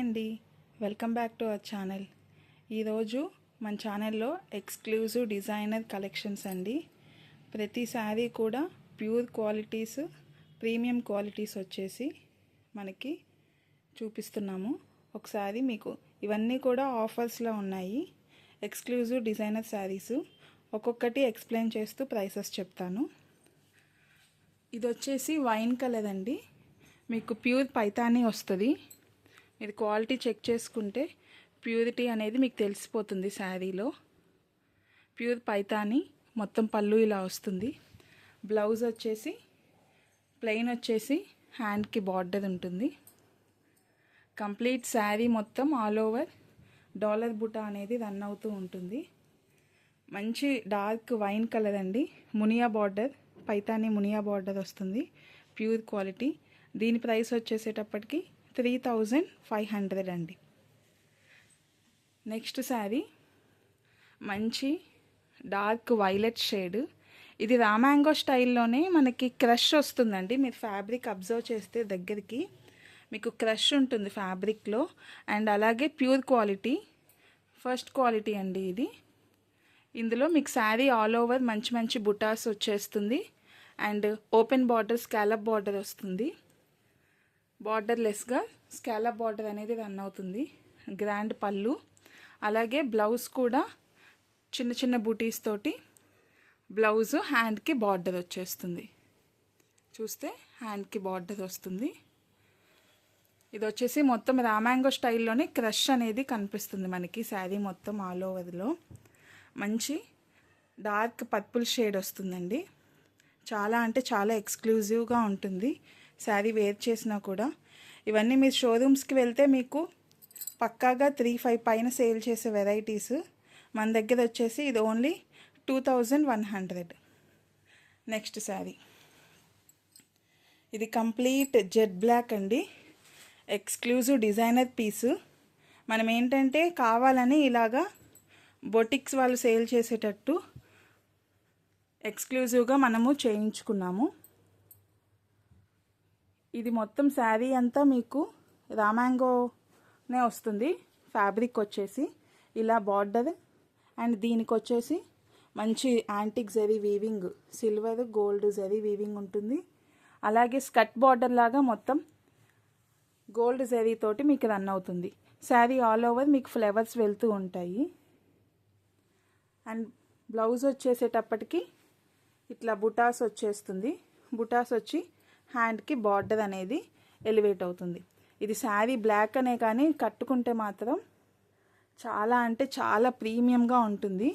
అండి, welcome back to our channel. ఈరోజు మన ఛానల్లో ఎక్స్క్లూజివ్ డిజైనర్ కలెక్షన్స్ అండి. ప్రతి శారీ కూడా ప్యూర్ క్వాలిటీస్, ప్రీమియం క్వాలిటీస్ వచ్చేసి మనకి చూపిస్తున్నాము. ఒకసారి మీకు ఇవన్నీ కూడా ఆఫర్స్లో ఉన్నాయి. ఎక్స్క్లూజివ్ డిజైనర్ శారీస్ ఒక్కొక్కటి ఎక్స్ప్లెయిన్ చేస్తూ ప్రైసెస్ చెప్తాను. ఇది వచ్చేసి వైన్ కలర్ అండి. మీకు ప్యూర్ పైతానీ వస్తుంది. మీరు క్వాలిటీ చెక్ చేసుకుంటే ప్యూరిటీ అనేది మీకు తెలిసిపోతుంది. శారీలో ప్యూర్ పైతానీ, మొత్తం పళ్ళు ఇలా వస్తుంది. బ్లౌజ్ వచ్చేసి ప్లెయిన్ వచ్చేసి హ్యాండ్కి బార్డర్ ఉంటుంది. కంప్లీట్ శారీ మొత్తం ఆల్ ఓవర్ డాలర్ బుటా అనేది రన్ అవుతూ ఉంటుంది. మంచి డార్క్ వైన్ కలర్ అండి. మునియా బార్డర్, పైతానీ మునియా బార్డర్ వస్తుంది. Pure quality. దీని ప్రైస్ వచ్చేసేటప్పటికి 3500 అండి. నెక్స్ట్ శారీ మంచి డార్క్ వైలెట్ షేడ్. ఇది రామాంగో స్టైల్లోనే మనకి క్రష్ వస్తుందండి. మీరు ఫ్యాబ్రిక్ అబ్జర్వ్ చేస్తే దగ్గరికి మీకు క్రష్ ఉంటుంది ఫ్యాబ్రిక్లో. అండ్ అలాగే ప్యూర్ క్వాలిటీ, ఫస్ట్ క్వాలిటీ అండి ఇది. ఇందులో మీకు శారీ ఆల్ ఓవర్ మంచి మంచి బుటాస్ వచ్చేస్తుంది. And open border, scallop border వస్తుంది. బార్డర్లెస్గా స్కాలప్ బార్డర్ అనేది రన్ అవుతుంది. గ్రాండ్ పళ్ళు, అలాగే బ్లౌజ్ కూడా చిన్న చిన్న బూటీస్ తోటి బ్లౌజ్. హ్యాండ్కి బార్డర్ వచ్చేస్తుంది. చూస్తే హ్యాండ్కి బార్డర్ వస్తుంది. ఇది వచ్చేసి మొత్తం రామాంగో స్టైల్లోనే క్రష్ అనేది కనిపిస్తుంది మనకి శారీ మొత్తం ఆల్ ఓవర్లో. మంచి డార్క్ పర్పుల్ షేడ్ వస్తుందండి. చాలా అంటే చాలా ఎక్స్క్లూజివ్గా ఉంటుంది శారీ వేర్ చేసినా కూడా. ఇవన్నీ మీరు షోరూమ్స్కి వెళ్తే మీకు పక్కాగా 3-5 పైన సేల్ చేసే వెరైటీస్. మన దగ్గర వచ్చేసి ఇది ఓన్లీ 2100. నెక్స్ట్ శారీ ఇది కంప్లీట్ జెడ్ బ్లాక్ అండి. ఎక్స్క్లూజివ్ డిజైనర్ పీసు. మనం ఏంటంటే కావాలని ఇలాగా బొటిక్స్ వాళ్ళు సేల్ చేసేటట్టు ఎక్స్క్లూజివ్గా మనము చేయించుకున్నాము. ఇది మొత్తం శారీ అంతా మీకు రామాంగోనే వస్తుంది. ఫ్యాబ్రిక్ వచ్చేసి ఇలా బార్డర్. అండ్ దీనికి వచ్చేసి మంచి antique zari weaving, silver gold zari weaving ఉంటుంది. అలాగే స్కర్ట్ బార్డర్ లాగా మొత్తం గోల్డ్ జరీ తోటి మీకు రన్ అవుతుంది. శారీ ఆల్ ఓవర్ మీకు ఫ్లవర్స్ వెళ్తూ ఉంటాయి. అండ్ బ్లౌజ్ వచ్చేసేటప్పటికి ఇట్లా బుటాస్ వచ్చేస్తుంది. బుటాస్ వచ్చి హ్యాండ్కి బార్డర్ అనేది ఎలివేట్ అవుతుంది. ఇది శారీ బ్లాక్ అనే కానీ కట్టుకుంటే మాత్రం చాలా అంటే చాలా ప్రీమియంగా ఉంటుంది.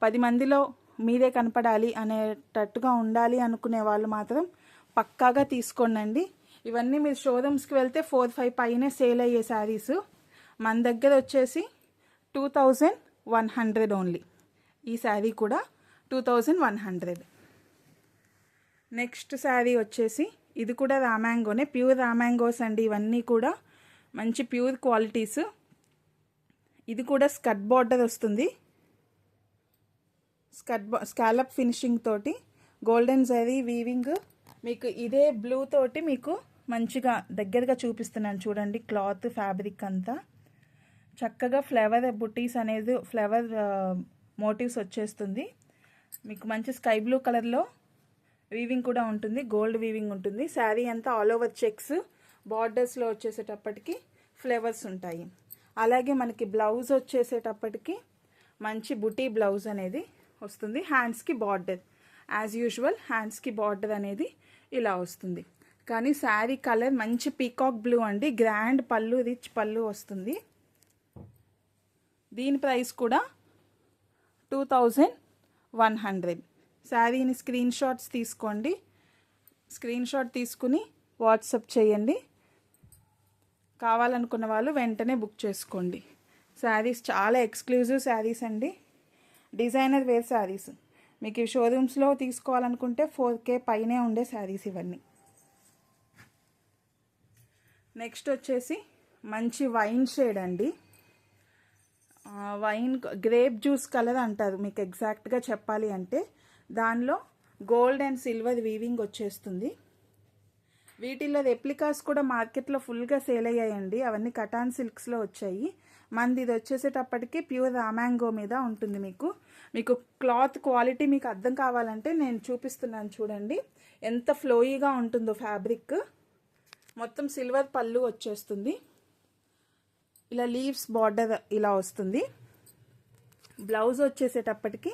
10 మందిలో మీరే కనపడాలి అనేటట్టుగా ఉండాలి అనుకునే వాళ్ళు మాత్రం పక్కాగా తీసుకోండి. ఇవన్నీ మీరు షోరూమ్స్కి వెళ్తే 4-5 పైనే సేల్ అయ్యే శారీస్. మన దగ్గర వచ్చేసి 2100 ఓన్లీ. ఈ శారీ కూడా 2100. నెక్స్ట్ శారీ వచ్చేసి ఇది కూడా రామాంగోనే, ప్యూర్ రామాంగోస్ అండి. ఇవన్నీ కూడా మంచి ప్యూర్ క్వాలిటీస్. ఇది కూడా స్కర్ట్ బార్డర్ వస్తుంది. స్కాలప్ ఫినిషింగ్ తోటి గోల్డెన్ జరీ వీవింగ్. మీకు ఇదే బ్లూ తోటి మీకు మంచిగా దగ్గరగా చూపిస్తున్నాను చూడండి. క్లాత్ ఫ్యాబ్రిక్ అంతా చక్కగా ఫ్లవర్ బుటీస్ అనేది ఫ్లవర్ మోటివ్స్ వచ్చేస్తుంది. మీకు మంచి స్కై బ్లూ కలర్లో వీవింగ్ కూడా ఉంటుంది. గోల్డ్ వీవింగ్ ఉంటుంది. శారీ అంతా ఆల్ ఓవర్ చెక్స్, బార్డర్స్లో వచ్చేసేటప్పటికి ఫ్లవర్స్ ఉంటాయి. అలాగే మనకి బ్లౌజ్ వచ్చేసేటప్పటికి మంచి బుటీ బ్లౌజ్ అనేది వస్తుంది. హ్యాండ్స్కి బార్డర్ యాజ్ యూజువల్, హ్యాండ్స్కి బార్డర్ అనేది ఇలా వస్తుంది. కానీ శారీ కలర్ మంచి పీకాక్ బ్లూ అండి. గ్రాండ్ పళ్ళు, రిచ్ పళ్ళు వస్తుంది. దీని ప్రైస్ కూడా 2100. శారీని స్క్రీన్ షాట్స్ తీసుకోండి. స్క్రీన్ షాట్ తీసుకుని వాట్సాప్ చేయండి. కావాలనుకున్న వాళ్ళు వెంటనే బుక్ చేసుకోండి. శారీస్ చాలా ఎక్స్క్లూజివ్ శారీస్ అండి. Designer wear saris. మీకు ఈ షోరూమ్స్లో తీసుకోవాలనుకుంటే 4K పైనే ఉండే శారీస్ ఇవన్నీ. నెక్స్ట్ వచ్చేసి మంచి వైన్ షేడ్ అండి. వైన్ గ్రేప్ జ్యూస్ కలర్ అంటారు మీకు ఎగ్జాక్ట్గా చెప్పాలి అంటే. దానిలో గోల్డ్ అండ్ సిల్వర్ వీవింగ్ వచ్చేస్తుంది. వీటిల్లో రెప్లికాస్ కూడా మార్కెట్లో ఫుల్గా సేల్ అయ్యాయండి. అవన్నీ కటాన్ సిల్క్స్లో వచ్చాయి. మనది ఇది వచ్చేసేటప్పటికి ప్యూర్ రామాంగో మీద ఉంటుంది. మీకు క్లాత్ క్వాలిటీ మీకు అర్థం కావాలంటే నేను చూపిస్తున్నాను చూడండి, ఎంత ఫ్లోయీగా ఉంటుందో ఫ్యాబ్రిక్. మొత్తం సిల్వర్ పళ్ళు వచ్చేస్తుంది. ఇలా లీవ్స్ బార్డర్ ఇలా వస్తుంది. బ్లౌజ్ వచ్చేసేటప్పటికి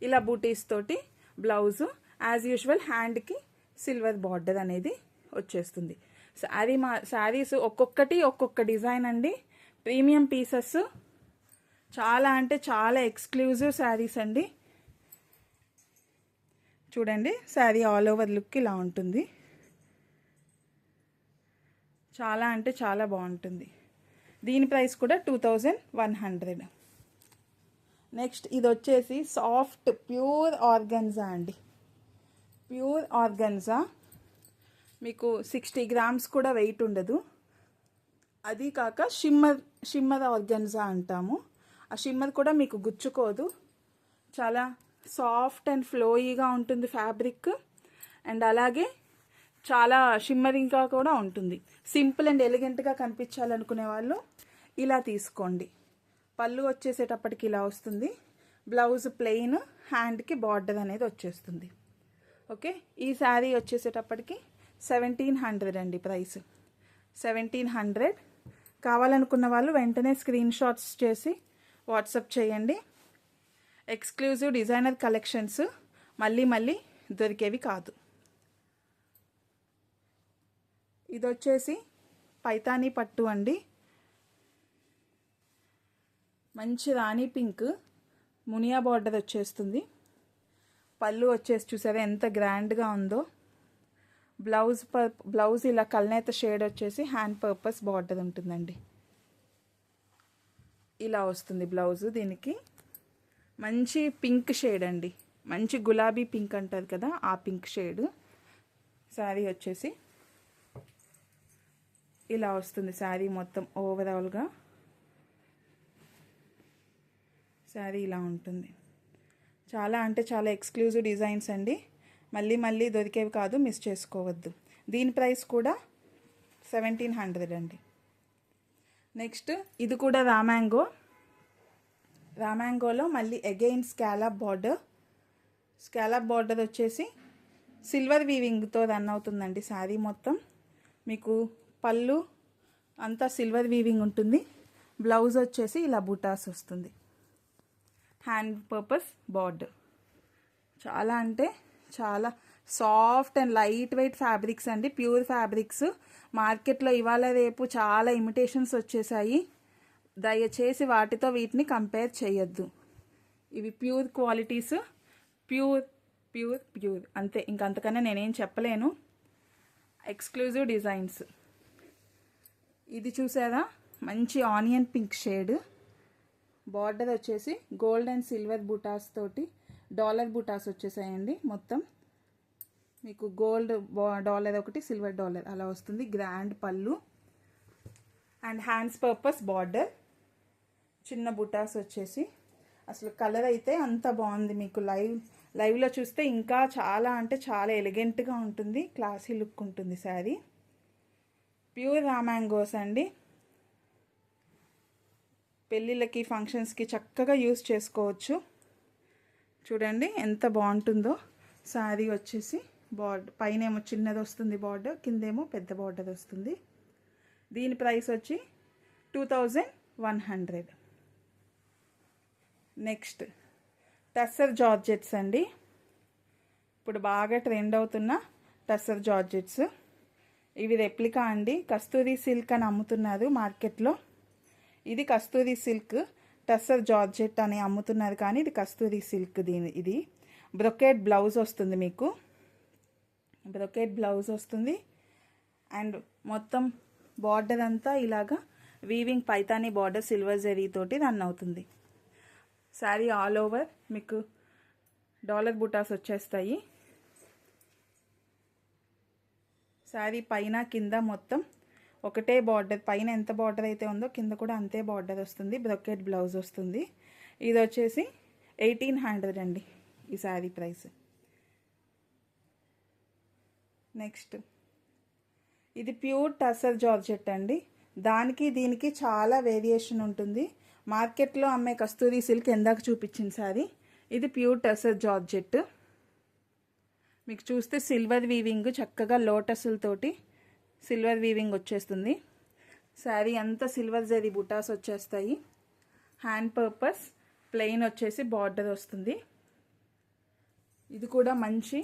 ఇలా బూటీస్ తోటి బ్లౌజు, యాజ్ యూజువల్ హ్యాండ్కి సిల్వర్ బార్డర్ అనేది వచ్చేస్తుంది. శారీస్ ఒక్కొక్కటి ఒక్కొక్క డిజైన్ అండి. ప్రీమియం పీసెస్, చాలా అంటే చాలా ఎక్స్క్లూజివ్ శారీస్ అండి. చూడండి, శారీ ఆల్ ఓవర్ లుక్ ఇలా ఉంటుంది. చాలా అంటే చాలా బాగుంటుంది. దీని ప్రైస్ కూడా 2100. నెక్స్ట్ ఇది వచ్చేసి సాఫ్ట్ ప్యూర్ ఆర్గన్జా అండి. ప్యూర్ ఆర్గన్జా మీకు 60 గ్రామ్స్ కూడా వెయిట్ ఉండదు. అది కాక షిమ్మర్ ఆర్గన్జా అంటాము. ఆ షిమ్మర్ కూడా మీకు గుచ్చుకోదు. చాలా సాఫ్ట్ అండ్ ఫ్లోయీగా ఉంటుంది ఫ్యాబ్రిక్. అండ్ అలాగే చాలా షిమ్మరింగ్గా కూడా ఉంటుంది. సింపుల్ అండ్ ఎలిగెంట్గా కనిపించాలనుకునే వాళ్ళు ఇలా తీసుకోండి. పళ్ళు వచ్చేసేటప్పటికి ఇలా వస్తుంది. బ్లౌజ్ ప్లెయిన్, హ్యాండ్కి బార్డర్ అనేది వచ్చేస్తుంది. ఓకే, ఈ శారీ వచ్చేసేటప్పటికి 1700 అండి ప్రైస్. 1700. కావాలనుకున్న వాళ్ళు వెంటనే స్క్రీన్ షాట్స్ చేసి వాట్సాప్ చేయండి. ఎక్స్క్లూజివ్ డిజైనర్ కలెక్షన్స్ మళ్ళీ దొరికేవి కాదు. ఇది వచ్చేసి పైతానీ పట్టు అండి. మంచి రాణి పింక్ మునియా బార్డర్ వచ్చేస్తుంది. పళ్ళు వచ్చేసి చూసారా ఎంత గ్రాండ్గా ఉందో. బ్లౌజ్ ఇలా కల్నేత షేడ్ వచ్చేసి హ్యాండ్ పర్పస్ బార్డర్ ఉంటుందండి. ఇలా వస్తుంది బ్లౌజ్. దీనికి మంచి పింక్ షేడ్ అండి, మంచి గులాబీ పింక్ అంటారు కదా, ఆ పింక్ షేడ్. శారీ వచ్చేసి ఇలా వస్తుంది. శారీ మొత్తం ఓవరాల్గా శారీ ఇలా ఉంటుంది. చాలా అంటే చాలా ఎక్స్క్లూజివ్ డిజైన్స్ అండి. మళ్ళీ దొరికేవి కాదు, మిస్ చేసుకోవద్దు. దీని ప్రైస్ కూడా 1700 అండి. నెక్స్ట్ ఇది కూడా రామాంగోలో మళ్ళీ అగైన్ స్కాలప్ బార్డర్ వచ్చేసి సిల్వర్ వీవింగ్తో రన్ అవుతుందండి శారీ మొత్తం. మీకు పళ్ళు అంతా సిల్వర్ వీవింగ్ ఉంటుంది. బ్లౌజ్ వచ్చేసి ఇలా బుటాస్ వస్తుంది. Hand purpose border. చాలా అంటే చాలా soft and light weight fabrics అండి, ప్యూర్ ఫ్యాబ్రిక్స్. మార్కెట్లో ఇవాళ రేపు చాలా ఇమిటేషన్స్ వచ్చేసాయి. దయచేసి వాటితో వీటిని కంపేర్ చేయొద్దు. ఇవి ప్యూర్ క్వాలిటీస్, ప్యూర్ అంతే, ఇంకంతకన్నా నేనేం చెప్పలేను. Exclusive designs. ఇది చూసారా, మంచి ఆనియన్ పింక్ షేడ్. బార్డర్ వచ్చేసి గోల్డ్ అండ్ సిల్వర్ బుటాస్ తోటి డాలర్ బుటాస్ వచ్చేసాయండి. మొత్తం మీకు గోల్డ్ డాలర్ ఒకటి, సిల్వర్ డాలర్ అలా వస్తుంది. గ్రాండ్ పళ్ళు అండ్ హ్యాండ్స్ పర్పస్ బార్డర్. చిన్న బుటాస్ వచ్చేసి అసలు కలర్ అయితే అంత బాగుంది. మీకు లైవ్లో చూస్తే ఇంకా చాలా అంటే చాలా ఎలిగెంట్గా ఉంటుంది, క్లాసీ లుక్ ఉంటుంది శారీ. ప్యూర్ రామాంగోస్ అండి. పెళ్ళిళ్ళకి ఫంక్షన్స్కి చక్కగా యూస్ చేసుకోవచ్చు. చూడండి ఎంత బాగుంటుందో. శారీ వచ్చేసి పైన ఏమో చిన్నది వస్తుంది బార్డర్, కిందేమో పెద్ద బార్డర్ వస్తుంది. దీని ప్రైస్ వచ్చి 2100. నెక్స్ట్ టస్సర్ జార్జెట్స్ అండి. ఇప్పుడు బాగా ట్రెండ్ అవుతున్న టస్సర్ జార్జెట్స్. ఇవి రెప్లికా అండి. కస్తూరి సిల్క్ అని అమ్ముతున్నారు మార్కెట్లో. ఇది కస్తూరి సిల్క్, టస్సర్ జార్జెట్ అని అమ్ముతున్నారు కానీ ఇది కస్తూరి సిల్క్. ఇది బ్రొకేట్ బ్లౌజ్ వస్తుంది. మీకు బ్రొకేట్ బ్లౌజ్ వస్తుంది. అండ్ మొత్తం బార్డర్ అంతా ఇలాగా weaving Paithani border silver zari తోటి రన్ అవుతుంది. శారీ ఆల్ ఓవర్ మీకు డాలర్ బుటాస్ వచ్చేస్తాయి. శారీ పైన కింద మొత్తం ఒకటే బార్డర్. పైన ఎంత బార్డర్ అయితే ఉందో కింద కూడా అంతే బార్డర్ వస్తుంది. బ్రొకెట్ బ్లౌజ్ వస్తుంది. ఇది వచ్చేసి 1800 అండి ఈ శారీ ప్రైస్. నెక్స్ట్ ఇది ప్యూర్ టసర్ జార్జెట్ అండి. దానికి దీనికి చాలా వేరియేషన్ ఉంటుంది. మార్కెట్లో అమ్మే కస్తూరి సిల్క్ ఎందాక చూపించింది సారీ. ఇది ప్యూర్ టసర్ జార్జెట్. మీకు చూస్తే సిల్వర్ వీవింగ్, చక్కగా లోటస్లతోటి సిల్వర్ వీవింగ్ వచ్చేస్తుంది. శారీ అంతా సిల్వర్ జరీ బుటాస్ వచ్చేస్తాయి. హ్యాండ్ పర్పస్ ప్లెయిన్ వచ్చేసి బార్డర్ వస్తుంది. ఇది కూడా మంచి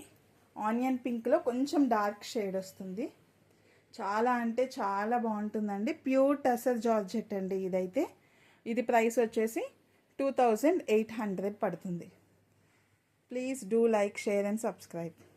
ఆనియన్ పింక్లో కొంచెం డార్క్ షేడ్ వస్తుంది. చాలా అంటే చాలా బాగుంటుందండి. ప్యూర్ టసర్ జార్జెట్ అండి ఇదైతే. ఇది ప్రైస్ వచ్చేసి 2800 పడుతుంది. Please do like, share and subscribe.